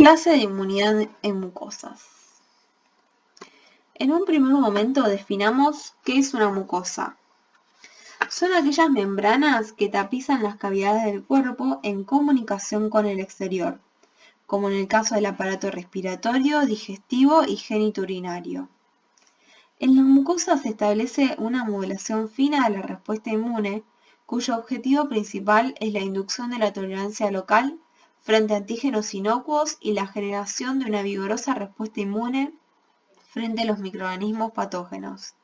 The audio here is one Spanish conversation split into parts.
Clase de inmunidad en mucosas. En un primer momento definamos qué es una mucosa. Son aquellas membranas que tapizan las cavidades del cuerpo en comunicación con el exterior, como en el caso del aparato respiratorio, digestivo y genitourinario. En la mucosa se establece una modulación fina de la respuesta inmune, cuyo objetivo principal es la inducción de la tolerancia local frente a antígenos inocuos y la generación de una vigorosa respuesta inmune frente a los microorganismos patógenos.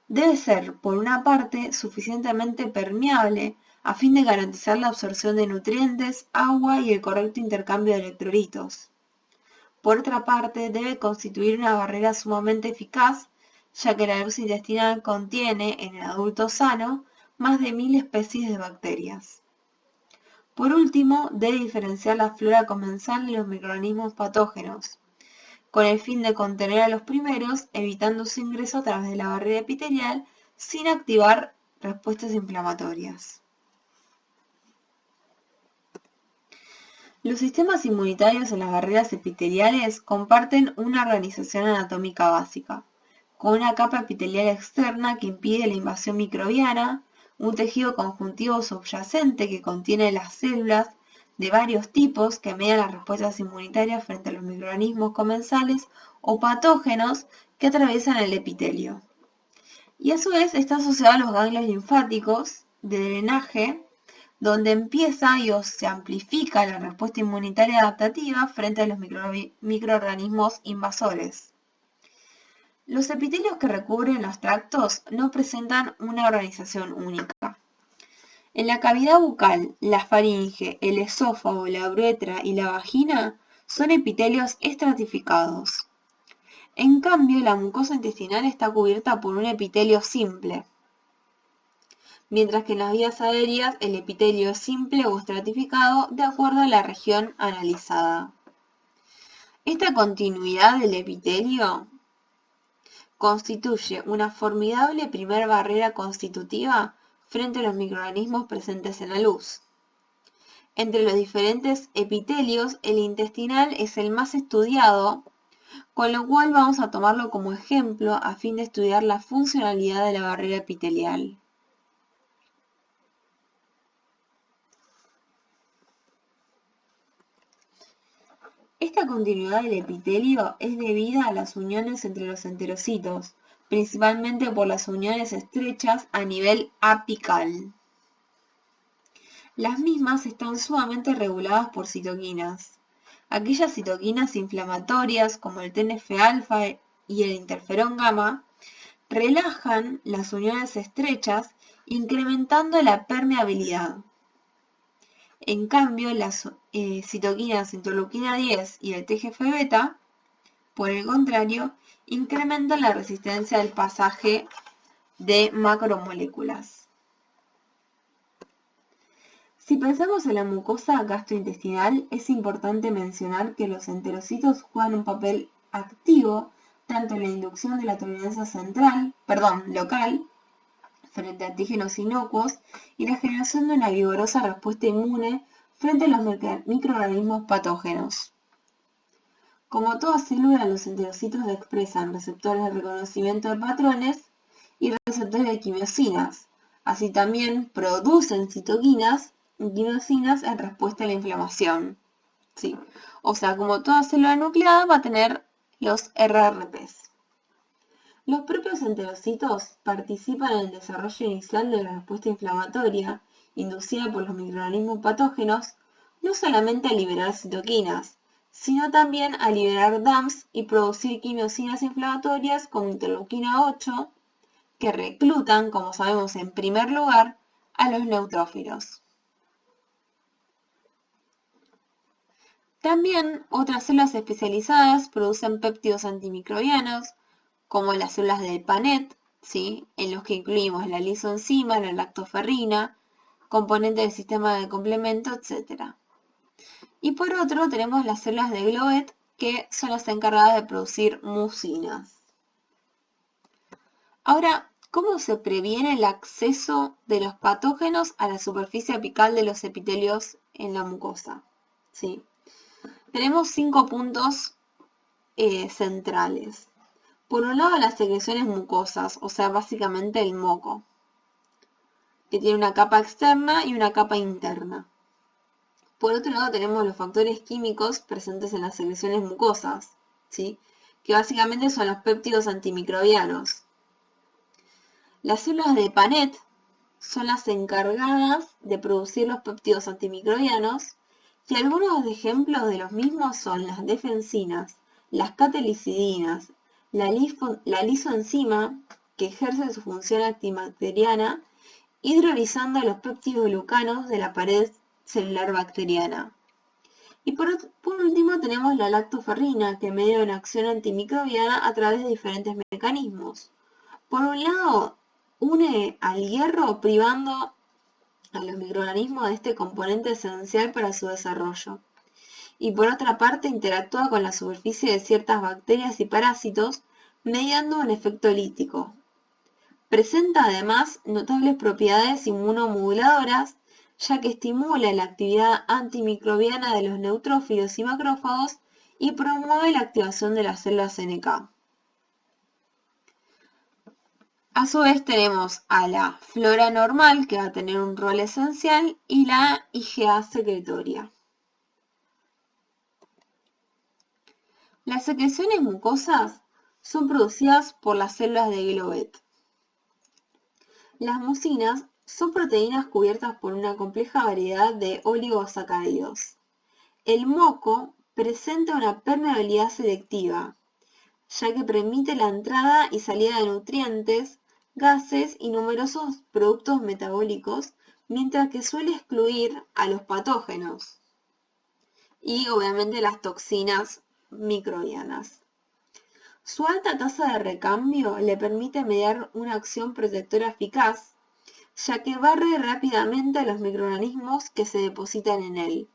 Debe ser, por una parte, suficientemente permeable a fin de garantizar la absorción de nutrientes, agua y el correcto intercambio de electrolitos. Por otra parte, debe constituir una barrera sumamente eficaz, ya que la luz intestinal contiene, en el adulto sano, más de 1000 especies de bacterias. Por último, debe diferenciar la flora comensal de los microorganismos patógenos, con el fin de contener a los primeros, evitando su ingreso a través de la barrera epitelial sin activar respuestas inflamatorias. Los sistemas inmunitarios en las barreras epiteliales comparten una organización anatómica básica, con una capa epitelial externa que impide la invasión microbiana, un tejido conjuntivo subyacente que contiene las células de varios tipos que median las respuestas inmunitarias frente a los microorganismos comensales o patógenos que atraviesan el epitelio. Y a su vez está asociado a los ganglios linfáticos de drenaje, donde empieza y se amplifica la respuesta inmunitaria adaptativa frente a los microorganismos invasores. Los epitelios que recubren los tractos no presentan una organización única. En la cavidad bucal, la faringe, el esófago, la uretra y la vagina son epitelios estratificados. En cambio, la mucosa intestinal está cubierta por un epitelio simple, mientras que en las vías aéreas el epitelio es simple o estratificado de acuerdo a la región analizada. Esta continuidad del epitelio constituye una formidable primer barrera constitutiva frente a los microorganismos presentes en la luz. Entre los diferentes epitelios, el intestinal es el más estudiado, con lo cual vamos a tomarlo como ejemplo a fin de estudiar la funcionalidad de la barrera epitelial. Esta continuidad del epitelio es debida a las uniones entre los enterocitos, principalmente por las uniones estrechas a nivel apical. Las mismas están sumamente reguladas por citoquinas. Aquellas citoquinas inflamatorias como el TNF-alfa y el interferón gamma relajan las uniones estrechas incrementando la permeabilidad. En cambio, las citoquinas interleuquina 10 y el TGF-beta, por el contrario, incrementan la resistencia al pasaje de macromoléculas. Si pensamos en la mucosa gastrointestinal, es importante mencionar que los enterocitos juegan un papel activo tanto en la inducción de la tolerancia local, frente a antígenos inocuos y la generación de una vigorosa respuesta inmune frente a los microorganismos patógenos. Como toda célula, los enterocitos expresan receptores de reconocimiento de patrones y receptores de quimiosinas. Así también producen citoquinas y quimosinas en respuesta a la inflamación. ¿Sí? O sea, como toda célula nucleada va a tener los RRPs. Los propios enterocitos participan en el desarrollo inicial de la respuesta inflamatoria inducida por los microorganismos patógenos, no solamente a liberar citoquinas, sino también a liberar DAMPs y producir quimiosinas inflamatorias como interleuquina 8, que reclutan, como sabemos en primer lugar, a los neutrófilos. También otras células especializadas producen péptidos antimicrobianos, como las células del PANET, ¿sí? En los que incluimos la lisoenzima, la lactoferrina, componente del sistema de complemento, etc. Y por otro tenemos las células de GLOET, que son las encargadas de producir mucinas. Ahora, ¿cómo se previene el acceso de los patógenos a la superficie apical de los epitelios en la mucosa? ¿Sí? Tenemos 5 puntos centrales. Por un lado, las secreciones mucosas, o sea, básicamente el moco, que tiene una capa externa y una capa interna. Por otro lado, tenemos los factores químicos presentes en las secreciones mucosas, ¿sí? Que básicamente son los péptidos antimicrobianos. Las células de Paneth son las encargadas de producir los péptidos antimicrobianos y algunos ejemplos de los mismos son las defensinas, las catalicidinas, la lisoenzima, que ejerce su función antibacteriana, hidrolizando los peptidoglucanos de la pared celular bacteriana. Y por último tenemos la lactoferrina, que media una acción antimicrobiana a través de diferentes mecanismos. Por un lado, une al hierro privando a los microorganismos de este componente esencial para su desarrollo. Y por otra parte, interactúa con la superficie de ciertas bacterias y parásitos mediando un efecto lítico. Presenta además notables propiedades inmunomoduladoras, ya que estimula la actividad antimicrobiana de los neutrófilos y macrófagos y promueve la activación de las células NK. A su vez tenemos a la flora normal, que va a tener un rol esencial, y la IgA secretoria. Las secreciones mucosas son producidas por las células de Glovet. Las mucinas son proteínas cubiertas por una compleja variedad de oligosacáridos. El moco presenta una permeabilidad selectiva, ya que permite la entrada y salida de nutrientes, gases y numerosos productos metabólicos, mientras que suele excluir a los patógenos y obviamente las toxinas microbianas. Su alta tasa de recambio le permite mediar una acción protectora eficaz, ya que barre rápidamente a los microorganismos que se depositan en él.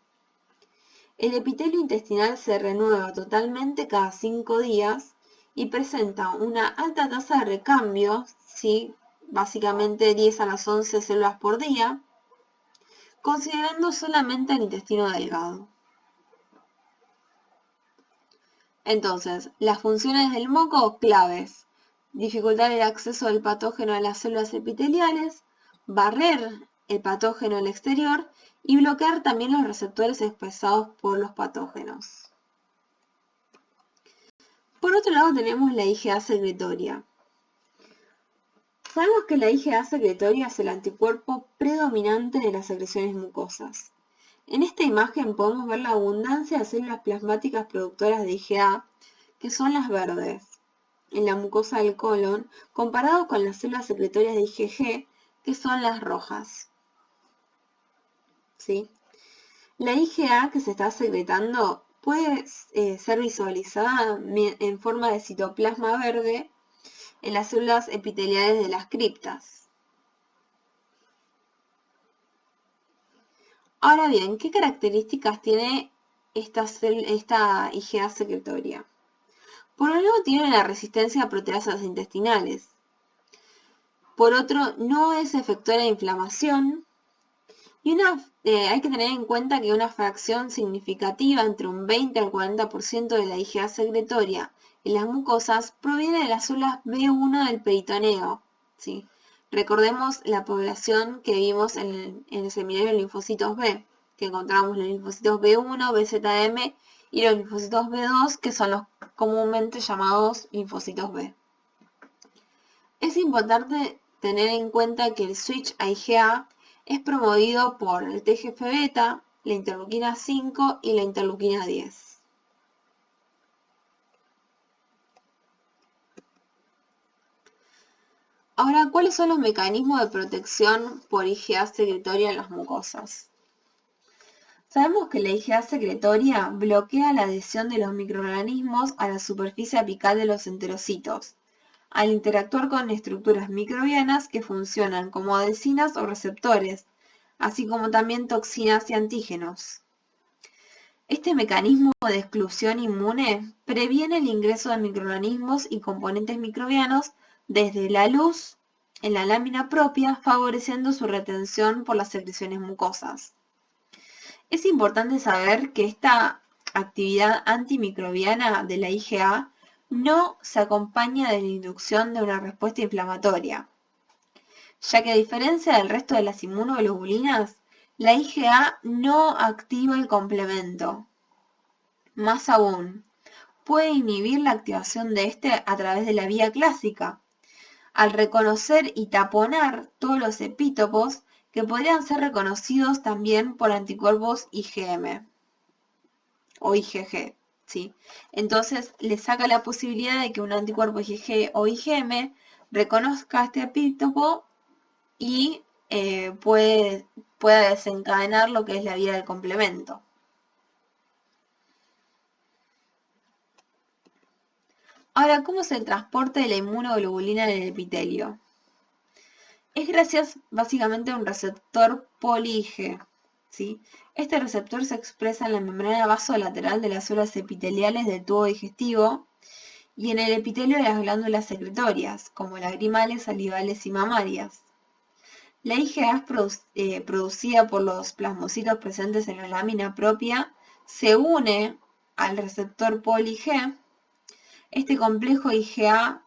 El epitelio intestinal se renueva totalmente cada 5 días y presenta una alta tasa de recambio, ¿sí? Básicamente 10 a las 11 células por día, considerando solamente el intestino delgado. Entonces, las funciones del moco claves: dificultar el acceso del patógeno a las células epiteliales, barrer el patógeno al exterior y bloquear también los receptores expresados por los patógenos. Por otro lado tenemos la IgA secretoria. Sabemos que la IgA secretoria es el anticuerpo predominante de las secreciones mucosas. En esta imagen podemos ver la abundancia de células plasmáticas productoras de IgA, que son las verdes, en la mucosa del colon, comparado con las células secretorias de IgG, que son las rojas. ¿Sí? La IgA que se está secretando puede ser visualizada en forma de citoplasma verde en las células epiteliales de las criptas. Ahora bien, ¿qué características tiene esta IgA secretoria? Por un lado, tiene la resistencia a proteasas intestinales. Por otro, no es efectora de inflamación. Y hay que tener en cuenta que una fracción significativa, entre un 20 al 40% de la IgA secretoria en las mucosas, proviene de las células B1 del peritoneo, ¿sí? Recordemos la población que vimos en el seminario de linfocitos B, que encontramos los linfocitos B1, BZM y los linfocitos B2, que son los comúnmente llamados linfocitos B. Es importante tener en cuenta que el switch a IgA es promovido por el TGF-beta, la interleuquina 5 y la interleuquina 10. Ahora, ¿cuáles son los mecanismos de protección por IgA secretoria en las mucosas? Sabemos que la IgA secretoria bloquea la adhesión de los microorganismos a la superficie apical de los enterocitos, al interactuar con estructuras microbianas que funcionan como adhesinas o receptores, así como también toxinas y antígenos. Este mecanismo de exclusión inmune previene el ingreso de microorganismos y componentes microbianos desde la luz en la lámina propia, favoreciendo su retención por las secreciones mucosas. Es importante saber que esta actividad antimicrobiana de la IgA no se acompaña de la inducción de una respuesta inflamatoria, ya que a diferencia del resto de las inmunoglobulinas, la IgA no activa el complemento. Más aún, puede inhibir la activación de este a través de la vía clásica, al reconocer y taponar todos los epítopos que podrían ser reconocidos también por anticuerpos IgM o IgG, ¿sí? Entonces le saca la posibilidad de que un anticuerpo IgG o IgM reconozca este epítopo y pueda desencadenar lo que es la vía del complemento. Ahora, ¿cómo es el transporte de la inmunoglobulina en el epitelio? Es gracias básicamente a un receptor poli-Ig, ¿sí? Este receptor se expresa en la membrana vasolateral de las células epiteliales del tubo digestivo y en el epitelio de las glándulas secretorias, como lagrimales, salivales y mamarias. La IgA es producida por los plasmocitos presentes en la lámina propia, se une al receptor poli-Ig. Este complejo IgA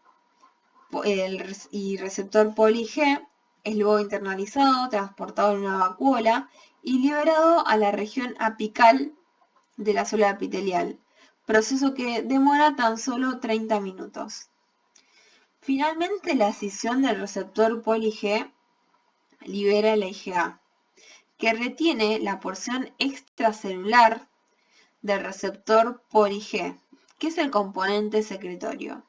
y receptor poli-Ig es luego internalizado, transportado en una vacuola y liberado a la región apical de la célula epitelial, proceso que demora tan solo 30 minutos. Finalmente, la escisión del receptor poli-Ig libera la IgA, que retiene la porción extracelular del receptor poli-Ig, que es el componente secretorio,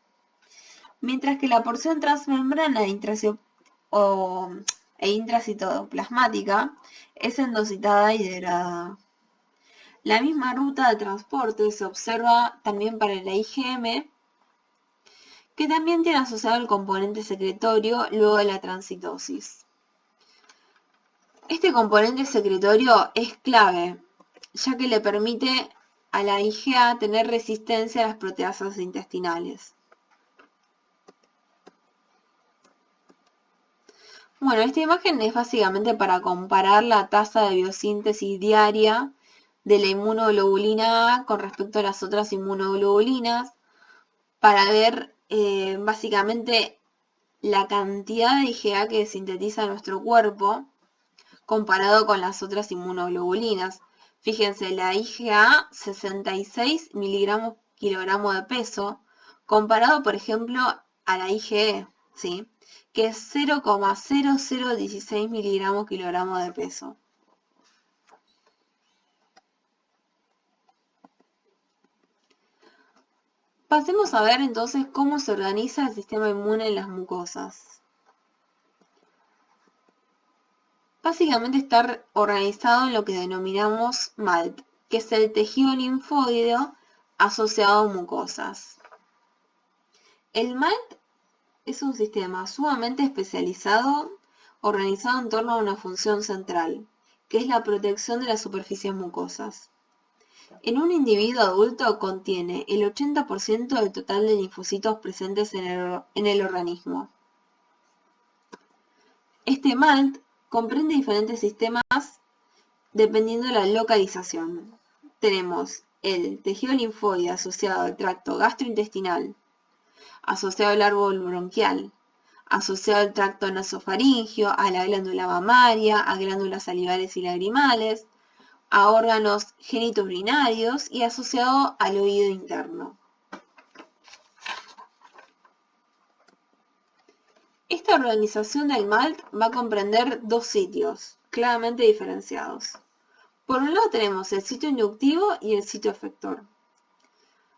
mientras que la porción transmembrana e intracitoplasmática es endocitada y degradada. La misma ruta de transporte se observa también para la IgM, que también tiene asociado el componente secretorio luego de la transcitosis. Este componente secretorio es clave, ya que le permite a la IgA tener resistencia a las proteasas intestinales. Bueno, esta imagen es básicamente para comparar la tasa de biosíntesis diaria de la inmunoglobulina A con respecto a las otras inmunoglobulinas, para ver básicamente la cantidad de IgA que sintetiza nuestro cuerpo comparado con las otras inmunoglobulinas. Fíjense, la IgA 66 miligramos kilogramo de peso, comparado por ejemplo a la IgE, ¿sí?, que es 0,0016 miligramos kilogramo de peso. Pasemos a ver entonces cómo se organiza el sistema inmune en las mucosas. Básicamente está organizado en lo que denominamos MALT, que es el tejido linfóideo asociado a mucosas. El MALT es un sistema sumamente especializado, organizado en torno a una función central, que es la protección de las superficies mucosas. En un individuo adulto contiene el 80% del total de linfocitos presentes en el organismo. Este MALT comprende diferentes sistemas dependiendo de la localización. Tenemos el tejido linfóide asociado al tracto gastrointestinal, asociado al árbol bronquial, asociado al tracto nasofaringeo, a la glándula mamaria, a glándulas salivales y lagrimales, a órganos genitourinarios y asociado al oído interno. Esta organización del MALT va a comprender dos sitios claramente diferenciados. Por un lado tenemos el sitio inductivo y el sitio efector.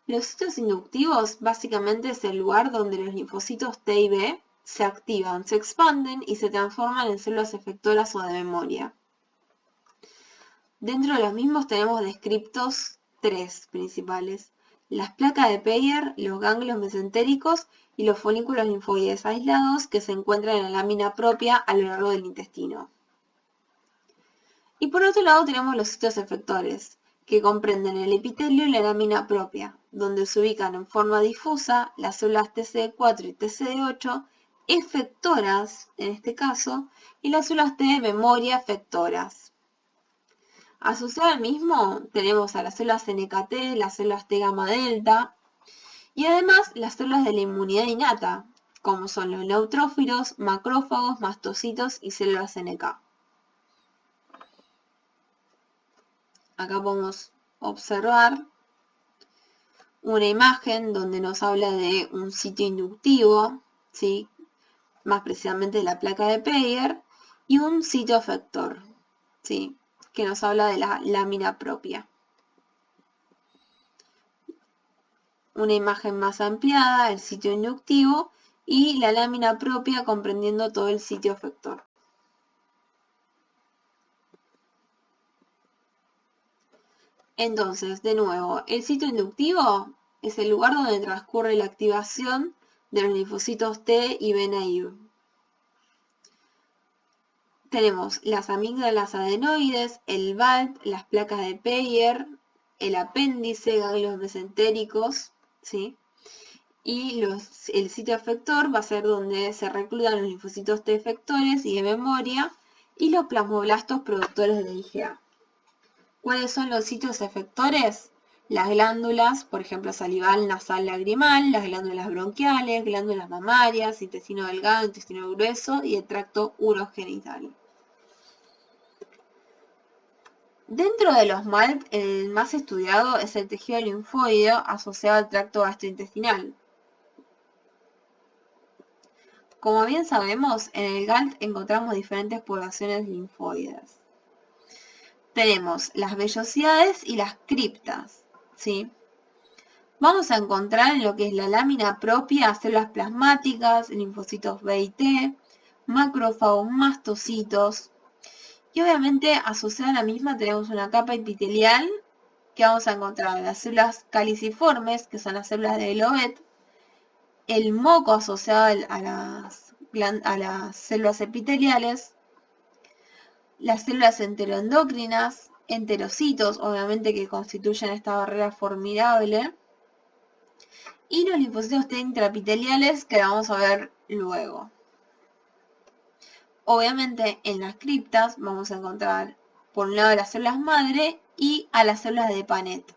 Los sitios inductivos básicamente es el lugar donde los linfocitos T y B se activan, se expanden y se transforman en células efectoras o de memoria. Dentro de los mismos tenemos descriptos tres principales: las placas de Peyer, los ganglios mesentéricos y los folículos linfoides aislados que se encuentran en la lámina propia a lo largo del intestino. Y por otro lado tenemos los sitios efectores, que comprenden el epitelio y la lámina propia, donde se ubican en forma difusa las células TCD4 y TCD8 efectoras, en este caso, y las células T de memoria efectoras. Asociado al mismo tenemos a las células NKT, las células T gamma delta y además las células de la inmunidad innata, como son los neutrófilos, macrófagos, mastocitos y células NK. Acá podemos observar una imagen donde nos habla de un sitio inductivo, ¿sí? Más precisamente de la placa de Peyer, y un sitio efector, ¿sí? Que nos habla de la lámina propia. Una imagen más ampliada, el sitio inductivo, y la lámina propia comprendiendo todo el sitio efector. Entonces, de nuevo, el sitio inductivo es el lugar donde transcurre la activación de los linfocitos T y B naive. Tenemos las amígdalas adenoides, el BALB, las placas de Peyer, el apéndice, ganglios mesentéricos, ¿sí? Y el sitio efector va a ser donde se reclutan los linfocitos T efectores y de memoria y los plasmoblastos productores de IgA. ¿Cuáles son los sitios efectores? Las glándulas, por ejemplo, salival, nasal, lagrimal, las glándulas bronquiales, glándulas mamarias, intestino delgado, intestino grueso y el tracto urogenital. Dentro de los MALT, el más estudiado es el tejido linfóide asociado al tracto gastrointestinal. Como bien sabemos, en el GALT encontramos diferentes poblaciones linfoides. Tenemos las vellosidades y las criptas, ¿sí? Vamos a encontrar en lo que es la lámina propia células plasmáticas, linfocitos B y T, macrófagos, mastocitos, y obviamente asociada a la misma tenemos una capa epitelial que vamos a encontrar en las células caliciformes, que son las células de Lovet, el moco asociado a las células epiteliales, las células enteroendocrinas, enterocitos, obviamente que constituyen esta barrera formidable, y los linfocitos T intraepiteliales que vamos a ver luego. Obviamente en las criptas vamos a encontrar por un lado las células madre y a las células de Panet.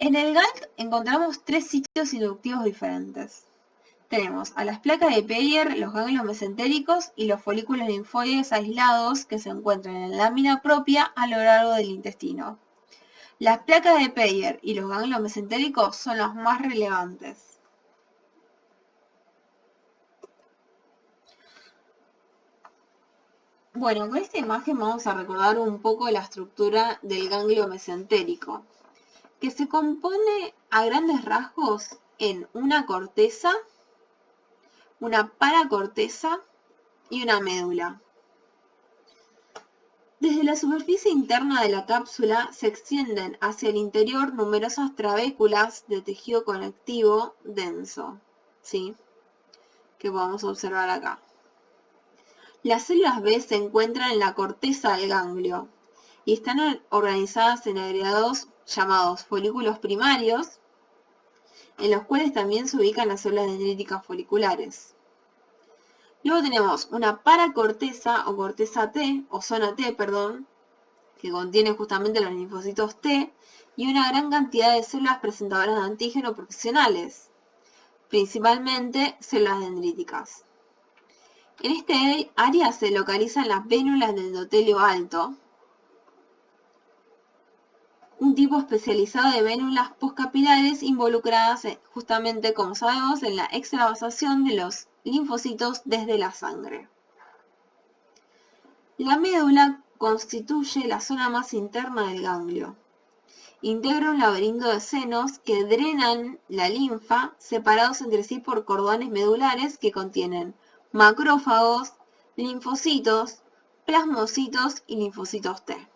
En el GALT encontramos tres sitios inductivos diferentes. Tenemos a las placas de Peyer, los ganglios mesentéricos y los folículos linfoides aislados que se encuentran en la lámina propia a lo largo del intestino. Las placas de Peyer y los ganglios mesentéricos son los más relevantes. Bueno, con esta imagen vamos a recordar un poco la estructura del ganglio mesentérico, que se compone a grandes rasgos en una corteza, una paracorteza y una médula. Desde la superficie interna de la cápsula se extienden hacia el interior numerosas trabéculas de tejido conectivo denso, ¿sí? Que podemos observar acá. Las células B se encuentran en la corteza del ganglio y están organizadas en agregados llamados folículos primarios, en los cuales también se ubican las células dendríticas foliculares. Luego tenemos una paracorteza o corteza T, o zona T, perdón, que contiene justamente los linfocitos T y una gran cantidad de células presentadoras de antígeno profesionales, principalmente células dendríticas. En este área se localizan las vénulas del endotelio alto, un tipo especializado de vénulas postcapilares involucradas justamente, como sabemos, en la extravasación de los linfocitos desde la sangre. La médula constituye la zona más interna del ganglio. Integra un laberinto de senos que drenan la linfa, separados entre sí por cordones medulares que contienen macrófagos, linfocitos, plasmocitos y linfocitos T.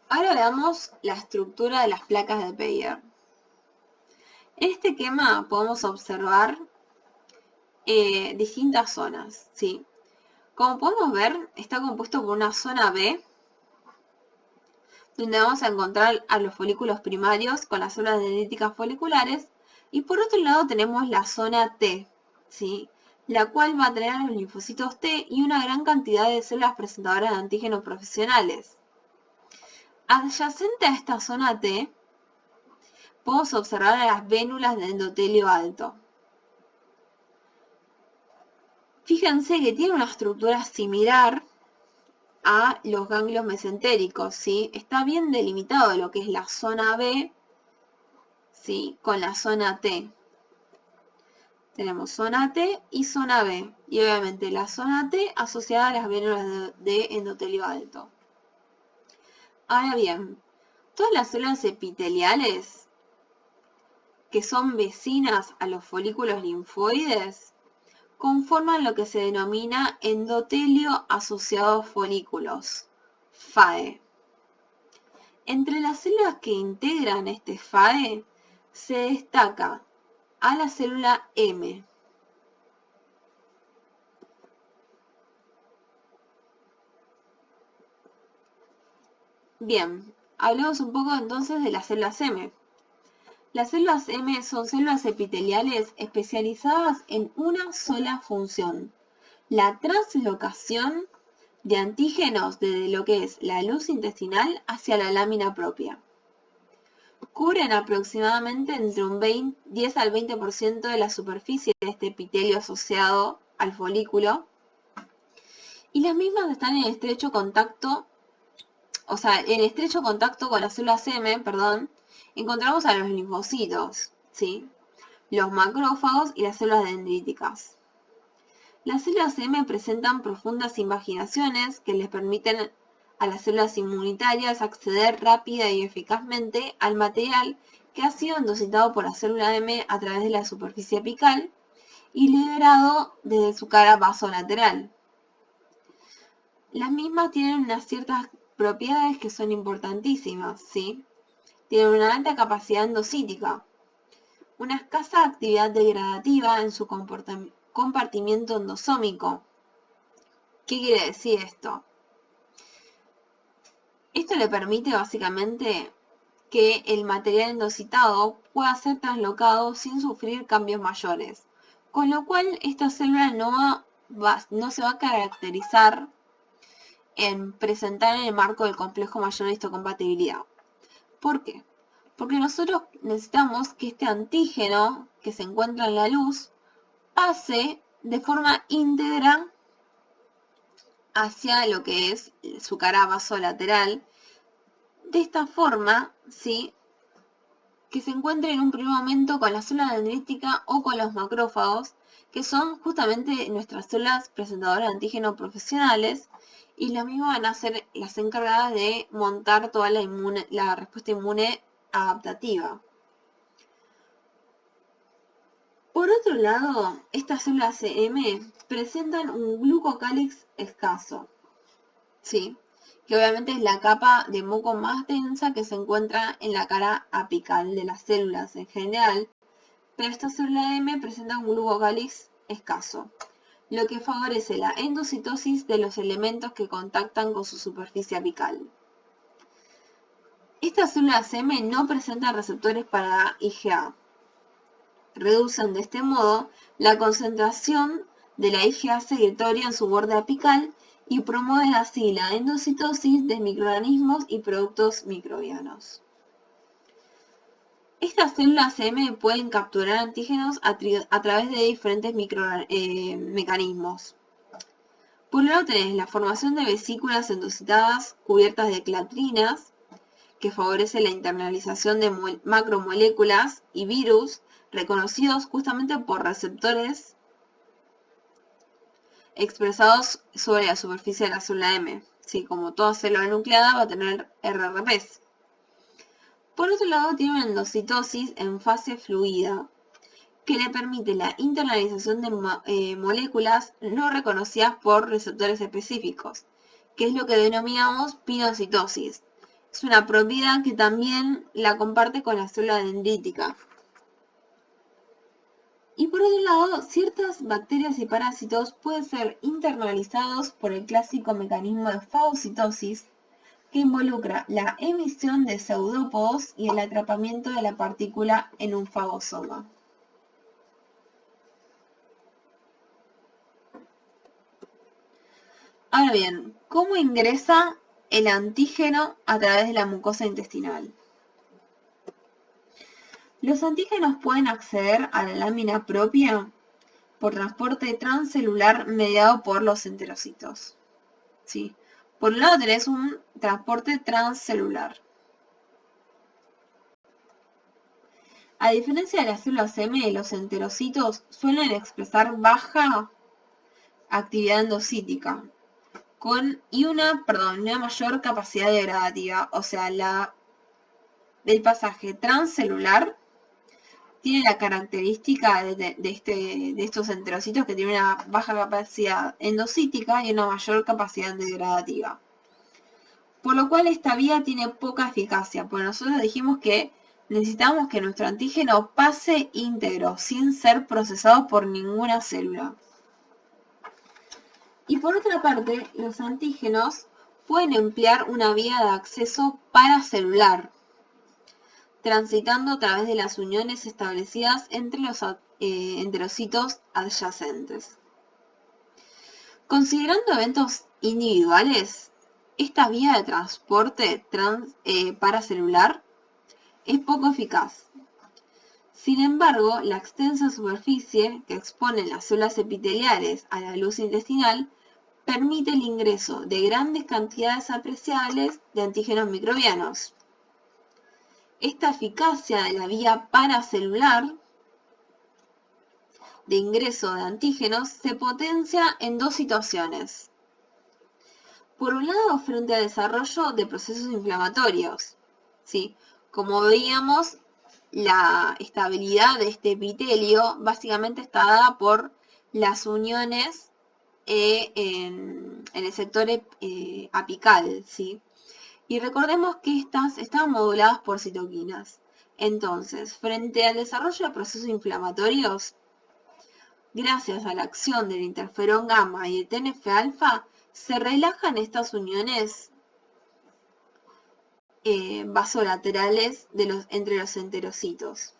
Ahora veamos la estructura de las placas de Peyer. En este esquema podemos observar distintas zonas, ¿sí? Como podemos ver, está compuesto por una zona B, donde vamos a encontrar a los folículos primarios con las células dendríticas foliculares, y por otro lado tenemos la zona T, ¿sí? La cual va a tener a los linfocitos T y una gran cantidad de células presentadoras de antígenos profesionales. Adyacente a esta zona T, podemos observar a las vénulas de endotelio alto. Fíjense que tiene una estructura similar a los ganglios mesentéricos, ¿sí? Está bien delimitado lo que es la zona B, ¿sí? Con la zona T. Tenemos zona T y zona B, y obviamente la zona T asociada a las vénulas de endotelio alto. Ahora bien, todas las células epiteliales que son vecinas a los folículos linfoides conforman lo que se denomina endotelio asociado a folículos, FAE. Entre las células que integran este FAE se destaca a la célula M. Bien, hablemos un poco entonces de las células M. Las células M son células epiteliales especializadas en una sola función: la translocación de antígenos desde lo que es la luz intestinal hacia la lámina propia. Cubren aproximadamente entre un 10 al 20% de la superficie de este epitelio asociado al folículo, y las mismas están en estrecho contacto, con las células M, encontramos a los linfocitos, ¿sí? Los macrófagos y las células dendríticas. Las células M presentan profundas invaginaciones que les permiten a las células inmunitarias acceder rápida y eficazmente al material que ha sido endocitado por la célula M a través de la superficie apical y liberado desde su cara basolateral. Las mismas tienen unas ciertas propiedades que son importantísimas, ¿sí? Tienen una alta capacidad endocítica, una escasa actividad degradativa en su compartimiento endosómico. ¿Qué quiere decir esto? Esto le permite básicamente que el material endocitado pueda ser traslocado sin sufrir cambios mayores, con lo cual esta célula no se va a caracterizar en presentar en el marco del complejo mayor de histocompatibilidad. ¿Por qué? Porque nosotros necesitamos que este antígeno que se encuentra en la luz pase de forma íntegra hacia lo que es su cara vasolateral. De esta forma, ¿sí?, que se encuentre en un primer momento con la célula dendrítica o con los macrófagos, que son justamente nuestras células presentadoras de antígenos profesionales, y las mismas van a ser las encargadas de montar toda la respuesta inmune adaptativa. Por otro lado, estas células M presentan un glucocálix escaso, ¿sí?, que obviamente es la capa de moco más densa que se encuentra en la cara apical de las células en general, pero esta célula M presenta un glucocálix escaso, lo que favorece la endocitosis de los elementos que contactan con su superficie apical. Estas células M no presentan receptores para IgA. Reducen de este modo la concentración de la IgA secretoria en su borde apical y promueven así la endocitosis de microorganismos y productos microbianos. Estas células M pueden capturar antígenos a través de diferentes mecanismos. Por un lado tenés la formación de vesículas endocitadas cubiertas de clatrinas, que favorece la internalización de macromoléculas y virus reconocidos justamente por receptores expresados sobre la superficie de la célula M. Sí, como toda célula nucleada va a tener RRPs. Por otro lado, tiene una endocitosis en fase fluida, que le permite la internalización de moléculas no reconocidas por receptores específicos, que es lo que denominamos pinocitosis. Es una propiedad que también la comparte con la célula dendrítica. Y por otro lado, ciertas bacterias y parásitos pueden ser internalizados por el clásico mecanismo de fagocitosis, que involucra la emisión de pseudópodos y el atrapamiento de la partícula en un fagosoma. Ahora bien, ¿cómo ingresa el antígeno a través de la mucosa intestinal? Los antígenos pueden acceder a la lámina propia por transporte transcelular mediado por los enterocitos. ¿Sí? Por un lado tenés un transporte transcelular. A diferencia de las células M, los enterocitos suelen expresar baja actividad endocítica y una mayor capacidad degradativa. O sea, el pasaje transcelular tiene la característica de estos enterocitos que tienen una baja capacidad endocítica y una mayor capacidad degradativa. Por lo cual esta vía tiene poca eficacia, porque nosotros dijimos que necesitamos que nuestro antígeno pase íntegro, sin ser procesado por ninguna célula. Y por otra parte, los antígenos pueden emplear una vía de acceso paracelular, transitando a través de las uniones establecidas entre los enterocitos adyacentes. Considerando eventos individuales, esta vía de transporte paracelular es poco eficaz. Sin embargo, la extensa superficie que expone las células epiteliales a la luz intestinal permite el ingreso de grandes cantidades apreciables de antígenos microbianos. Esta eficacia de la vía paracelular de ingreso de antígenos se potencia en dos situaciones. Por un lado, frente al desarrollo de procesos inflamatorios. ¿Sí? Como veíamos, la estabilidad de este epitelio básicamente está dada por las uniones en el sector apical, ¿sí? Y recordemos que estas están moduladas por citoquinas. Entonces, frente al desarrollo de procesos inflamatorios, gracias a la acción del interferón gamma y el TNF-alfa, se relajan estas uniones vasolaterales entre los enterocitos.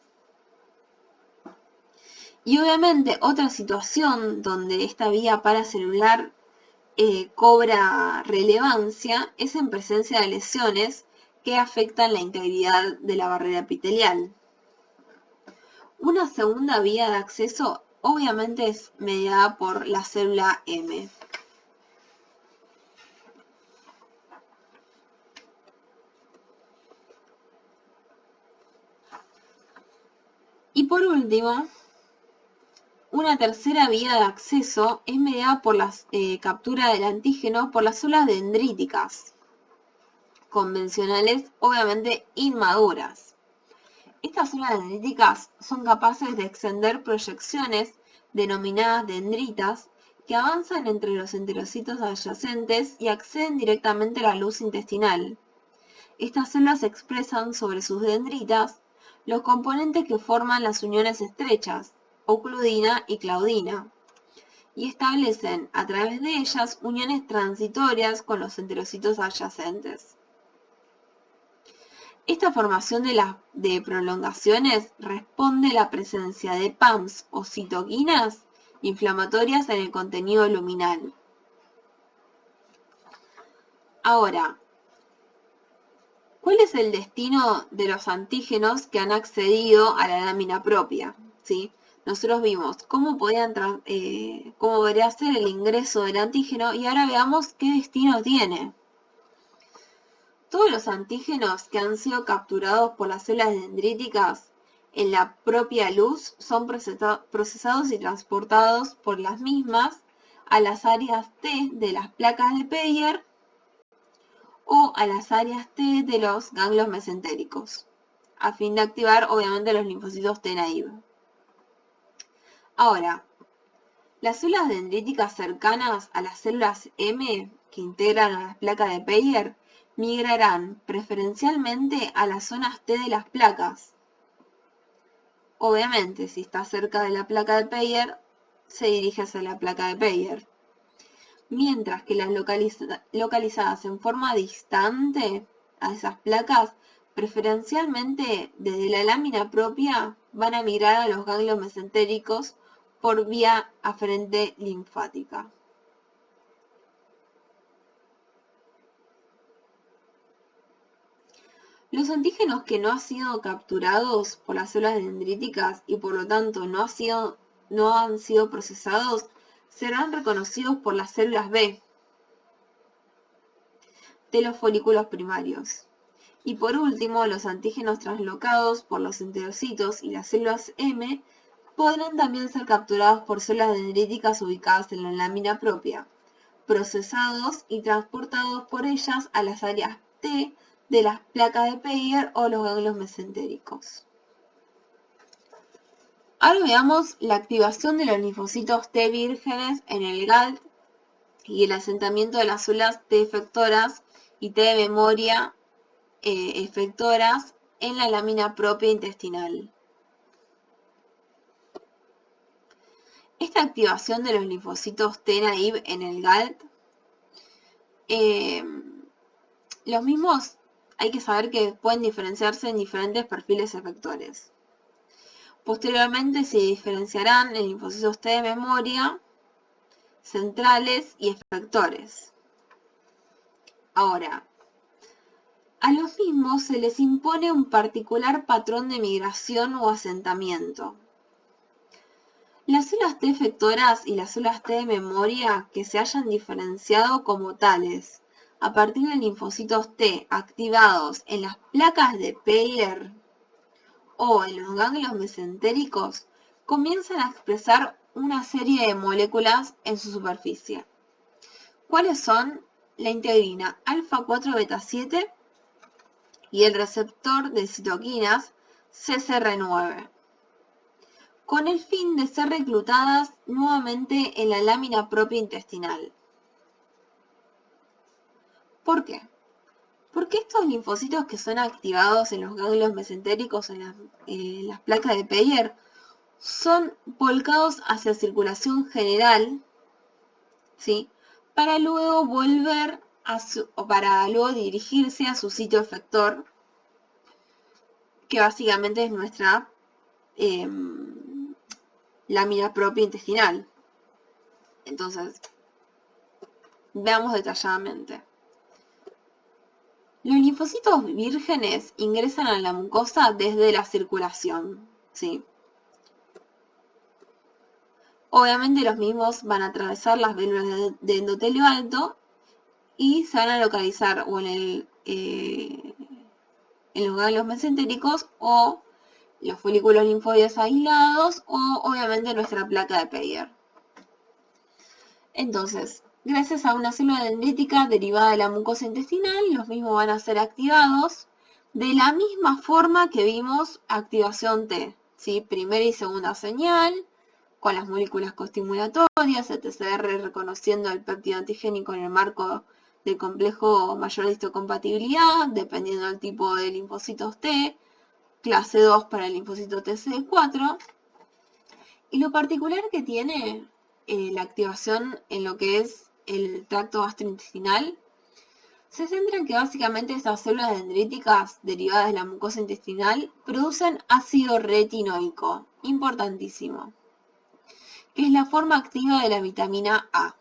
Y obviamente otra situación donde esta vía paracelular cobra relevancia es en presencia de lesiones que afectan la integridad de la barrera epitelial. Una segunda vía de acceso obviamente es mediada por la célula M. Y por último, una tercera vía de acceso es mediada por la captura del antígeno por las células dendríticas convencionales, obviamente inmaduras. Estas células dendríticas son capaces de extender proyecciones denominadas dendritas que avanzan entre los enterocitos adyacentes y acceden directamente a la luz intestinal. Estas células expresan sobre sus dendritas los componentes que forman las uniones estrechas, ocludina y claudina, y establecen a través de ellas uniones transitorias con los enterocitos adyacentes. Esta formación de prolongaciones responde a la presencia de PAMs o citoquinas inflamatorias en el contenido luminal. Ahora, ¿cuál es el destino de los antígenos que han accedido a la lámina propia? ¿Sí? Nosotros vimos cómo debería ser el ingreso del antígeno y ahora veamos qué destino tiene. Todos los antígenos que han sido capturados por las células dendríticas en la propia luz son procesados y transportados por las mismas a las áreas T de las placas de Peyer o a las áreas T de los ganglios mesentéricos, a fin de activar obviamente los linfocitos T naive. Ahora, las células dendríticas cercanas a las células M que integran a las placas de Peyer migrarán preferencialmente a las zonas T de las placas. Obviamente, si está cerca de la placa de Peyer, se dirige hacia la placa de Peyer. mientras que las localizadas en forma distante a esas placas, preferencialmente desde la lámina propia, van a migrar a los ganglios mesentéricos por vía aferente linfática. Los antígenos que no han sido capturados por las células dendríticas y por lo tanto no han sido procesados serán reconocidos por las células B de los folículos primarios. Y por último, los antígenos translocados por los enterocitos y las células M podrán también ser capturados por células dendríticas ubicadas en la lámina propia, procesados y transportados por ellas a las áreas T de las placas de Peyer o los ganglios mesentéricos. Ahora veamos la activación de los linfocitos T vírgenes en el GALT y el asentamiento de las células T efectoras y T de memoria efectoras en la lámina propia intestinal. Esta activación de los linfocitos T naive en el GALT, los mismos hay que saber que pueden diferenciarse en diferentes perfiles efectores. Posteriormente se diferenciarán en linfocitos T de memoria, centrales y efectores. Ahora, a los mismos se les impone un particular patrón de migración o asentamiento. Las células T efectoras y las células T de memoria que se hayan diferenciado como tales a partir de linfocitos T activados en las placas de Peyer o en los ganglios mesentéricos comienzan a expresar una serie de moléculas en su superficie. ¿Cuáles son? La integrina alfa-4 beta-7 y el receptor de citoquinas CCR9, con el fin de ser reclutadas nuevamente en la lámina propia intestinal. ¿Por qué? Porque estos linfocitos que son activados en los ganglios mesentéricos en las placas de Peyer son volcados hacia circulación general, ¿sí? Para luego dirigirse a su sitio efector, que básicamente es nuestra lámina propia intestinal. Entonces, veamos detalladamente. Los linfocitos vírgenes ingresan a la mucosa desde la circulación, ¿sí? Obviamente los mismos van a atravesar las válvulas de endotelio alto y se van a localizar o en los ganglios mesentéricos o los folículos linfoides aislados o obviamente nuestra placa de Peyer. Entonces, gracias a una célula dendrítica derivada de la mucosa intestinal, los mismos van a ser activados de la misma forma que vimos activación T, ¿sí? Primera y segunda señal, con las moléculas coestimulatorias, el TCR reconociendo el péptido antigénico en el marco del complejo mayor de histocompatibilidad, dependiendo del tipo de linfocitos T, clase 2 para el linfocito TCD4. Y lo particular que tiene la activación en lo que es el tracto gastrointestinal se centra en que básicamente estas células dendríticas derivadas de la mucosa intestinal producen ácido retinoico, importantísimo, que es la forma activa de la vitamina A.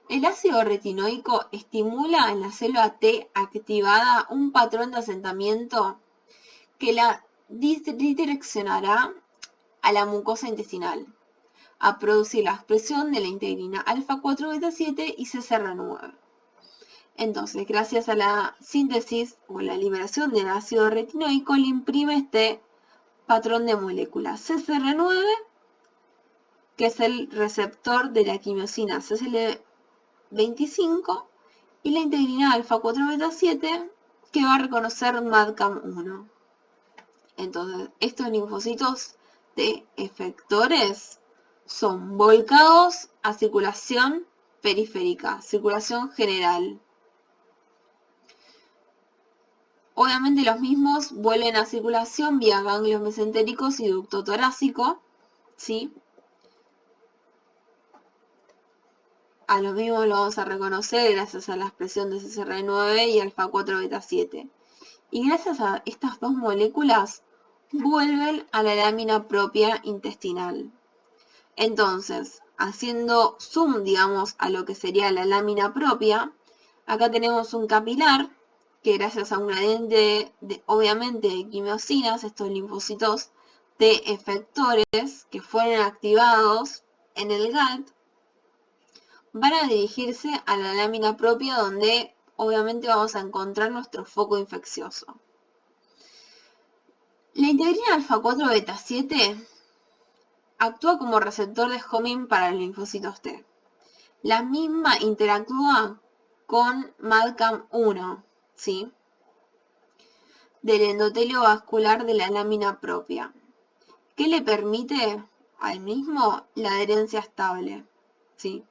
El ácido retinoico estimula en la célula T activada un patrón de asentamiento que la direccionará a la mucosa intestinal, a producir la expresión de la integrina alfa-4 beta-7 y CCR9. Entonces, gracias a la síntesis o la liberación del ácido retinoico, le imprime este patrón de moléculas CCR9, que es el receptor de la quimiosina CCL25, y la integrina alfa-4 beta-7, que va a reconocer MADCAM1. Entonces, estos linfocitos de efectores son volcados a circulación periférica, circulación general. Obviamente los mismos vuelven a circulación vía ganglios mesentéricos y ducto torácico, ¿sí? A lo mismo lo vamos a reconocer gracias a la expresión de CCR9 y alfa 4 beta 7. Y gracias a estas dos moléculas vuelven a la lámina propia intestinal. Entonces, haciendo zoom, digamos, a lo que sería la lámina propia, acá tenemos un capilar que gracias a un gradiente, obviamente, de quimiosinas, estos linfocitos T efectores que fueron activados en el GALT, van a dirigirse a la lámina propia donde obviamente vamos a encontrar nuestro foco infeccioso. La integrina alfa 4 beta 7 actúa como receptor de homing para los linfocitos T. La misma interactúa con MADCAM1, ¿sí?, del endotelio vascular de la lámina propia, que le permite al mismo la adherencia estable, ¿sí?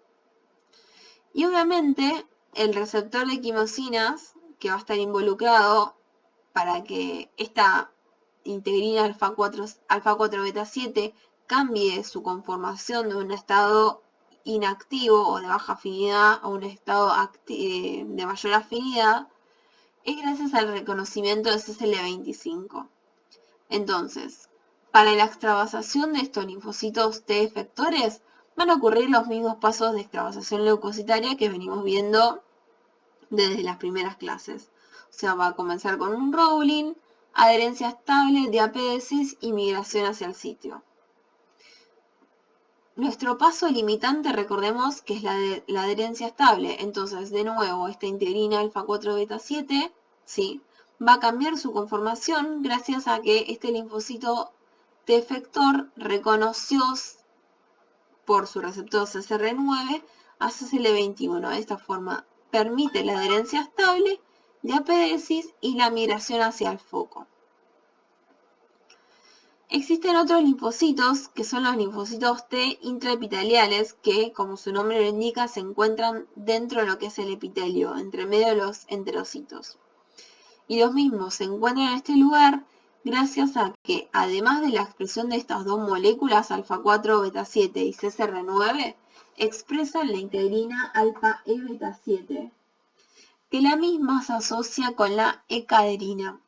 Y obviamente el receptor de quimosinas que va a estar involucrado para que esta integrina alfa 4 beta 7 cambie su conformación de un estado inactivo o de baja afinidad a un estado de mayor afinidad, es gracias al reconocimiento de CCL25. Entonces, para la extravasación de estos linfocitos T efectores, van a ocurrir los mismos pasos de extravasación leucocitaria que venimos viendo desde las primeras clases. O sea, va a comenzar con un Rowling, adherencia estable, diapédesis y migración hacia el sitio. Nuestro paso limitante, recordemos que es la adherencia estable. Entonces, de nuevo, esta integrina alfa 4 beta 7, ¿sí?, va a cambiar su conformación gracias a que este linfocito T efector reconoció por su receptor CCR9 a CCL21. De esta forma permite la adherencia estable, diapédesis y la migración hacia el foco. Existen otros linfocitos que son los linfocitos T intraepiteliales que, como su nombre lo indica, se encuentran dentro de lo que es el epitelio, entre medio de los enterocitos. Y los mismos se encuentran en este lugar gracias a que, además de la expresión de estas dos moléculas, alfa 4 beta 7 y CCR9, expresan la integrina alfa E beta 7, que la misma se asocia con la E-caderina,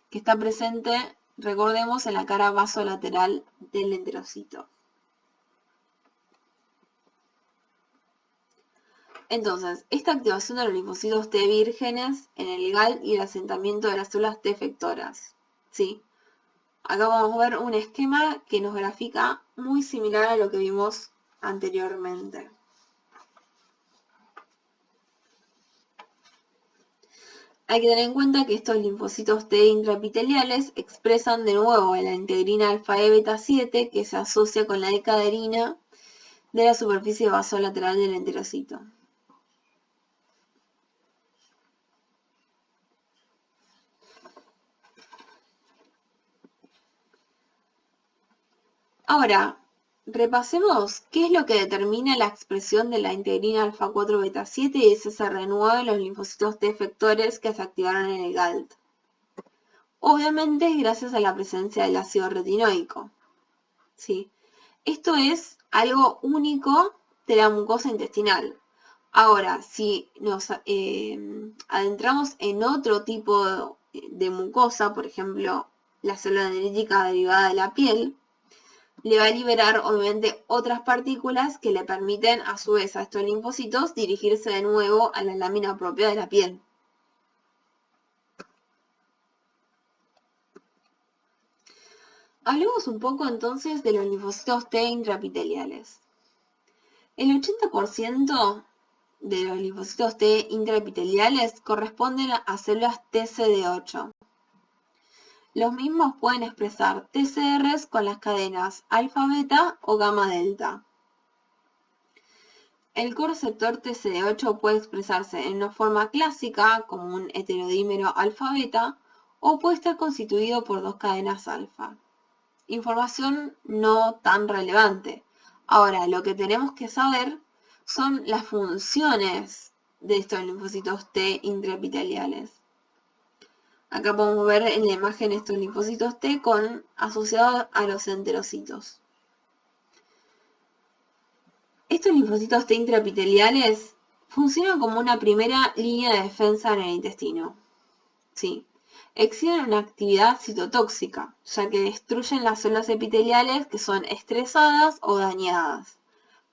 que está presente, recordemos, en la cara vasolateral del enterocito. Entonces, esta activación de los linfocitos T vírgenes en el GALT y el asentamiento de las células T efectoras, ¿sí? Acá vamos a ver un esquema que nos grafica muy similar a lo que vimos anteriormente. Hay que tener en cuenta que estos linfocitos T intraepiteliales expresan de nuevo la integrina alfa E beta 7 que se asocia con la E-caderina de la superficie vasolateral del enterocito. Ahora, repasemos qué es lo que determina la expresión de la integrina alfa 4 beta 7 y CCR9 en los linfocitos T efectores que se activaron en el GALT. Obviamente es gracias a la presencia del ácido retinoico, ¿sí? Esto es algo único de la mucosa intestinal. Ahora, si nos adentramos en otro tipo de mucosa, por ejemplo, la célula dendrítica derivada de la piel, le va a liberar obviamente otras partículas que le permiten a su vez a estos linfocitos dirigirse de nuevo a la lámina propia de la piel. Hablemos un poco entonces de los linfocitos T intraepiteliales. El 80% de los linfocitos T intraepiteliales corresponden a células TCD8. Los mismos pueden expresar TCRs con las cadenas alfa-beta o gamma-delta. El correceptor TCD8 puede expresarse en una forma clásica, como un heterodímero alfa-beta, o puede estar constituido por dos cadenas alfa. Información no tan relevante. Ahora, lo que tenemos que saber son las funciones de estos linfocitos T intraepiteliales. Acá podemos ver en la imagen estos linfocitos T asociados a los enterocitos. Estos linfocitos T intraepiteliales funcionan como una primera línea de defensa en el intestino. Sí. Exhiben una actividad citotóxica, ya que destruyen las células epiteliales que son estresadas o dañadas,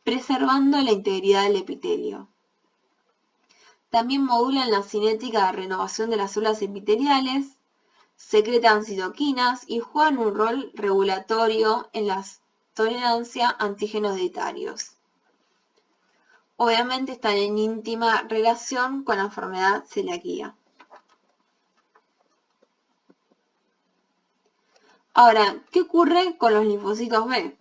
preservando la integridad del epitelio. También modulan la cinética de renovación de las células epiteliales, secretan citoquinas y juegan un rol regulatorio en la tolerancia a antígenos dietarios. Obviamente están en íntima relación con la enfermedad celiaquía. Ahora, ¿qué ocurre con los linfocitos B?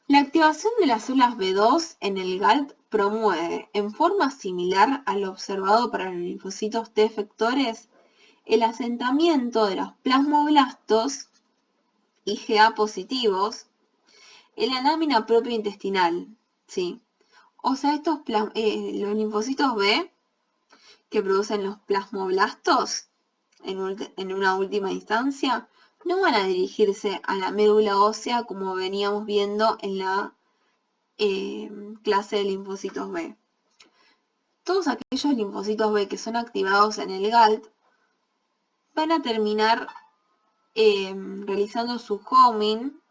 La activación de las células B2 en el GALT promueve, en forma similar a lo observado para los linfocitos T efectores, el asentamiento de los plasmoblastos IgA positivos en la lámina propia intestinal, ¿sí? O sea, los linfocitos B que producen los plasmoblastos en una última instancia no van a dirigirse a la médula ósea como veníamos viendo en la clase de linfocitos B. Todos aquellos linfocitos B que son activados en el GALT van a terminar realizando su homing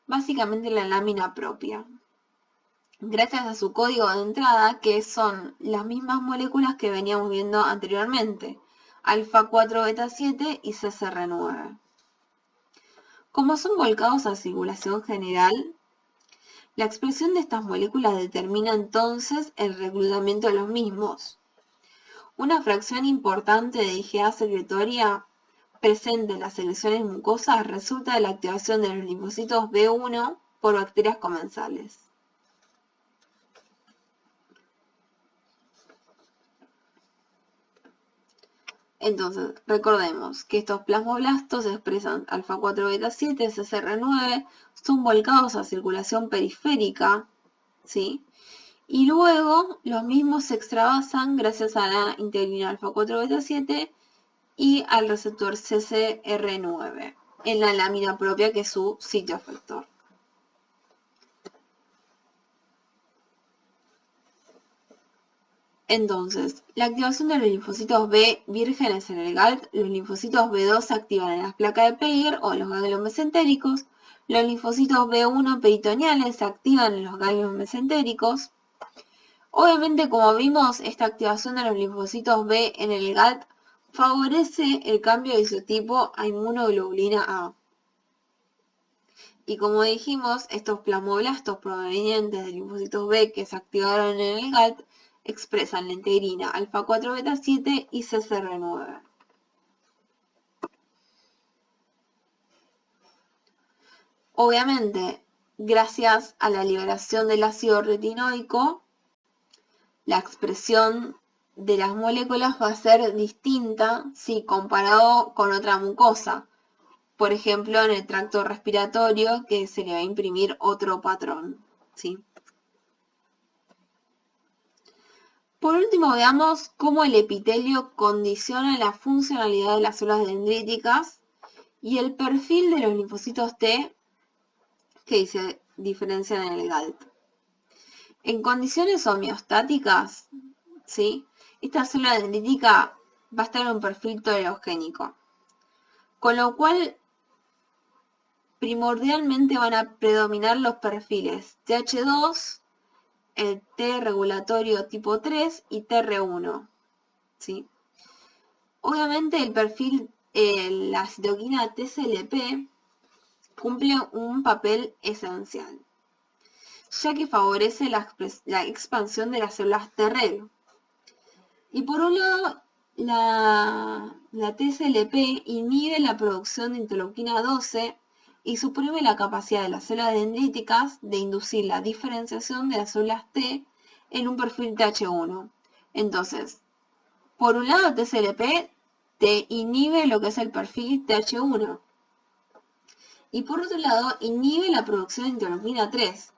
básicamente en la lámina propia, gracias a su código de entrada, que son las mismas moléculas que veníamos viendo anteriormente, alfa 4 beta 7 y CCR9. Como son volcados a circulación general, la expresión de estas moléculas determina entonces el reclutamiento de los mismos. Una fracción importante de IgA secretoria presente en las secreciones mucosas resulta de la activación de los linfocitos B1 por bacterias comensales. Entonces, recordemos que estos plasmoblastos expresan alfa 4 beta 7, CCR9, son volcados a circulación periférica, ¿sí? Y luego los mismos se extravasan gracias a la integrina alfa 4 beta 7 y al receptor CCR9 en la lámina propia, que es su sitio efector. Entonces, la activación de los linfocitos B vírgenes en el GALT, los linfocitos B2 se activan en las placas de Peyerl o en los ganglios mesentéricos, los linfocitos B1 peritoneales se activan en los ganglios mesentéricos. Obviamente, como vimos, esta activación de los linfocitos B en el GALT favorece el cambio de isotipo a inmunoglobulina A. Y como dijimos, estos plasmoblastos provenientes de linfocitos B que se activaron en el GALT expresan la integrina alfa 4 beta 7 y CCR9. Obviamente, gracias a la liberación del ácido retinoico, la expresión de las moléculas va a ser distinta si comparado con otra mucosa. Por ejemplo, en el tracto respiratorio, que se le va a imprimir otro patrón, ¿sí? Por último, veamos cómo el epitelio condiciona la funcionalidad de las células dendríticas y el perfil de los linfocitos T que se diferencian en el GALT. En condiciones homeostáticas, ¿sí? Esta célula dendrítica va a estar en un perfil tolerogénico, con lo cual primordialmente van a predominar los perfiles TH2, el T regulatorio tipo 3 y TR1, ¿sí? Obviamente el perfil, la citoquina TCLP cumple un papel esencial, ya que favorece la expansión de las células T-reg. Y por un lado, la TCLP inhibe la producción de interleuquina 12 y suprime la capacidad de las células dendríticas de inducir la diferenciación de las células T en un perfil TH1. Entonces, por un lado, TCLP te inhibe lo que es el perfil TH1. Y por otro lado, inhibe la producción de interleuquina 3,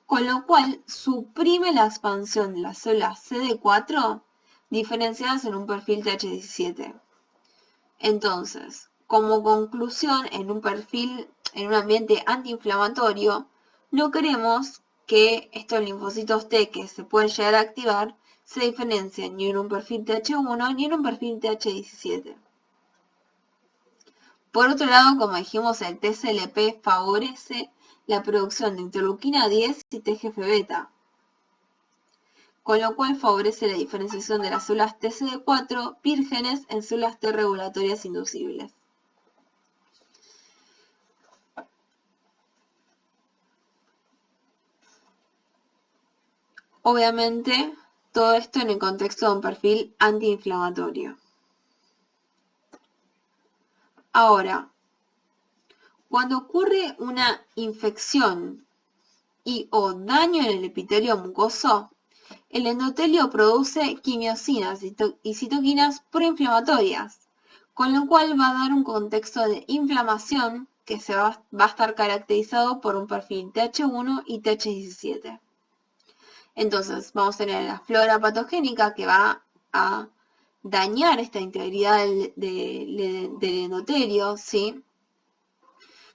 con lo cual suprime la expansión de las células CD4 diferenciadas en un perfil TH17. Entonces, como conclusión, en un ambiente antiinflamatorio, no queremos que estos linfocitos T que se pueden llegar a activar se diferencien ni en un perfil TH1 ni en un perfil TH17. Por otro lado, como dijimos, el TSLP favorece la producción de interleuquina 10 y TGF-beta, con lo cual favorece la diferenciación de las células TCD4 vírgenes en células T regulatorias inducibles. Obviamente, todo esto en el contexto de un perfil antiinflamatorio. Ahora, cuando ocurre una infección y o daño en el epitelio mucoso, el endotelio produce quimiosinas y citoquinas proinflamatorias, con lo cual va a dar un contexto de inflamación que va a estar caracterizado por un perfil TH1 y TH17. Entonces, vamos a tener la flora patogénica que va a dañar esta integridad del endotelio, ¿sí?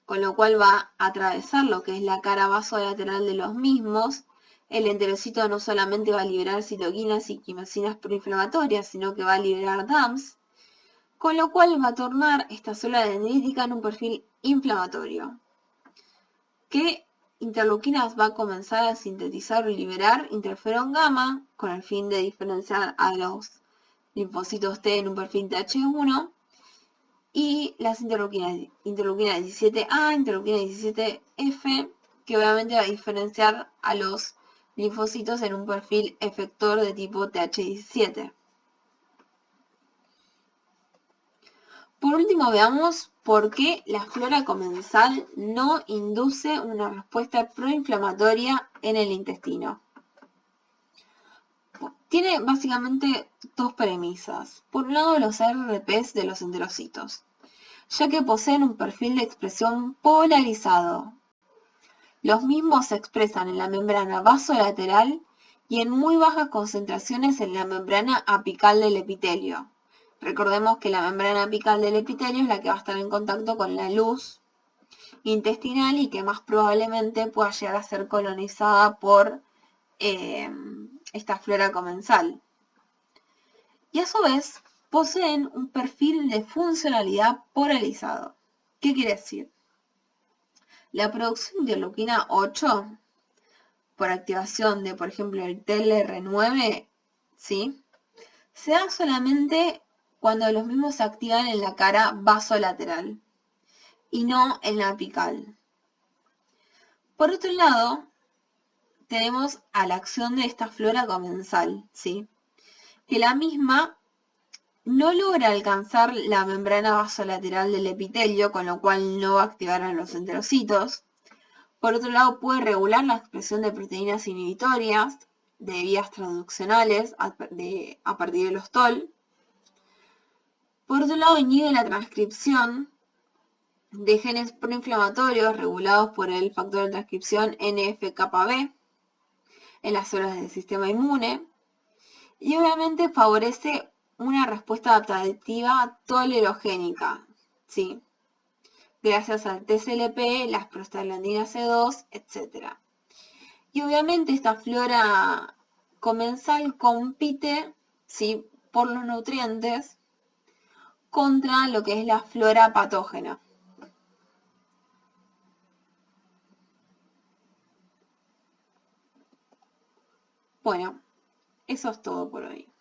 Con lo cual va a atravesar lo que es la cara vasolateral de los mismos. El enterocito no solamente va a liberar citoquinas y quimosinas proinflamatorias, sino que va a liberar DAMPs, con lo cual va a tornar esta célula dendrítica en un perfil inflamatorio. ¿Qué interleuquinas va a comenzar a sintetizar o liberar? Interferón gamma, con el fin de diferenciar a los linfocitos T en un perfil TH1, y las interleuquina 17A, interleuquina 17F, que obviamente va a diferenciar a los linfocitos en un perfil efector de tipo TH17. Por último, veamos por qué la flora comensal no induce una respuesta proinflamatoria en el intestino. Tiene básicamente dos premisas. Por un lado, los RRPs de los enterocitos, ya que poseen un perfil de expresión polarizado. Los mismos se expresan en la membrana vasolateral y en muy bajas concentraciones en la membrana apical del epitelio. Recordemos que la membrana apical del epitelio es la que va a estar en contacto con la luz intestinal y que más probablemente pueda llegar a ser colonizada por esta flora comensal. Y a su vez poseen un perfil de funcionalidad polarizado. ¿Qué quiere decir? La producción de interleuquina 8 por activación de, por ejemplo, el TLR9, ¿sí? Se da solamente cuando los mismos se activan en la cara vasolateral y no en la apical. Por otro lado, tenemos a la acción de esta flora comensal, ¿sí? Que la misma no logra alcanzar la membrana vasolateral del epitelio, con lo cual no va a activar a los enterocitos. Por otro lado, puede regular la expresión de proteínas inhibitorias de vías transduccionales a partir de los TOL. Por otro lado, inhibe la transcripción de genes proinflamatorios regulados por el factor de transcripción NF-κB en las células del sistema inmune. Y obviamente favorece una respuesta adaptativa tolerogénica, ¿sí? Gracias al TSLP, las prostaglandinas C2, etc. Y obviamente esta flora comensal compite, ¿sí?, por los nutrientes contra lo que es la flora patógena. Bueno, eso es todo por hoy.